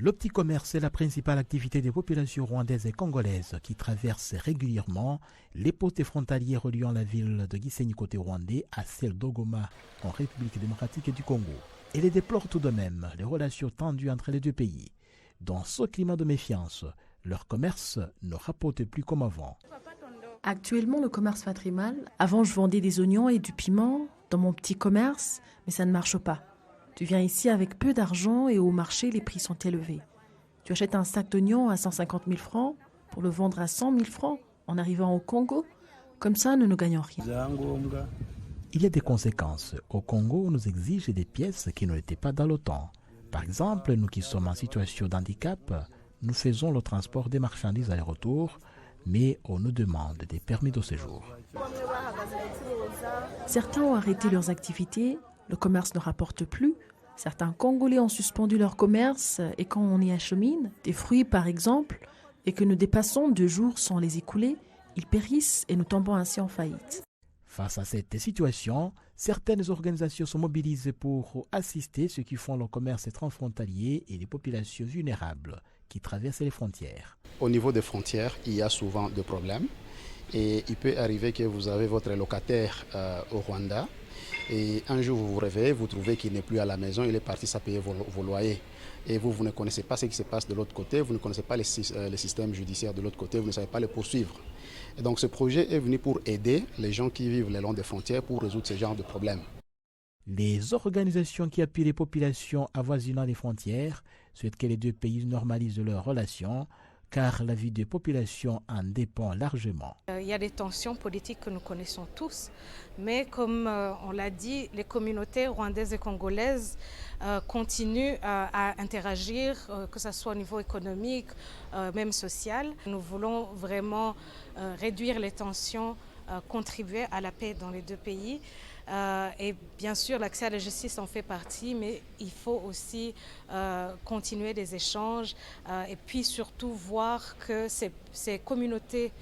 Le petit commerce est la principale activité des populations rwandaises et congolaises qui traversent régulièrement les postes frontaliers reliant la ville de Gisenyi côté rwandais à celle d'Ogoma en République démocratique du Congo. Et les déplore tout de même les relations tendues entre les deux pays. Dans ce climat de méfiance, leur commerce ne rapporte plus comme avant. Actuellement, le commerce va très mal. Avant, je vendais des oignons et du piment dans mon petit commerce, mais ça ne marche pas. Tu viens ici avec peu d'argent et au marché, les prix sont élevés. Tu achètes un sac d'oignons à 150 000 francs pour le vendre à 100 000 francs en arrivant au Congo. Comme ça, nous ne gagnons rien. Il y a des conséquences. Au Congo, on nous exige des pièces qui ne l'étaient pas dans le temps. Par exemple, nous qui sommes en situation d'handicap, nous faisons le transport des marchandises aller-retour, mais on nous demande des permis de séjour. Certains ont arrêté leurs activités, le commerce ne rapporte plus. Certains Congolais ont suspendu leur commerce et quand on y achemine, des fruits par exemple, et que nous dépassons 2 jours sans les écouler, ils périssent et nous tombons ainsi en faillite. Face à cette situation, certaines organisations se mobilisent pour assister ceux qui font le commerce transfrontalier et les populations vulnérables qui traversent les frontières. Au niveau des frontières, il y a souvent des problèmes et il peut arriver que vous avez votre locataire au Rwanda et un jour vous vous réveillez, vous trouvez qu'il n'est plus à la maison, il est parti à payer vos loyers. Et vous ne connaissez pas ce qui se passe de l'autre côté, vous ne connaissez pas les systèmes judiciaires de l'autre côté, vous ne savez pas les poursuivre. Et donc ce projet est venu pour aider les gens qui vivent le long des frontières pour résoudre ce genre de problèmes. Les organisations qui appuient les populations avoisinant les frontières souhaitent que les deux pays normalisent leurs relations, car la vie des populations en dépend largement. Il y a des tensions politiques que nous connaissons tous, mais comme on l'a dit, les communautés rwandaises et congolaises continuent à interagir, que ce soit au niveau économique, même social. Nous voulons vraiment réduire les tensions, contribuer à la paix dans les deux pays. Et bien sûr, l'accès à la justice en fait partie, mais il faut aussi continuer des échanges et puis surtout voir que ces communautés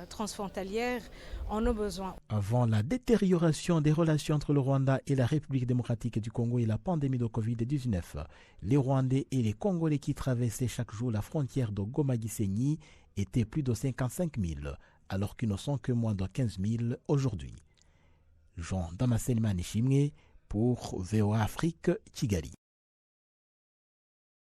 transfrontalières en ont besoin. Avant la détérioration des relations entre le Rwanda et la République démocratique du Congo et la pandémie de Covid-19, les Rwandais et les Congolais qui traversaient chaque jour la frontière de Goma-Gisenyi étaient plus de 55 000, alors qu'ils ne sont que moins de 15 000 aujourd'hui. Jean Damascene Manishimwe pour VOA Afrique, Kigali.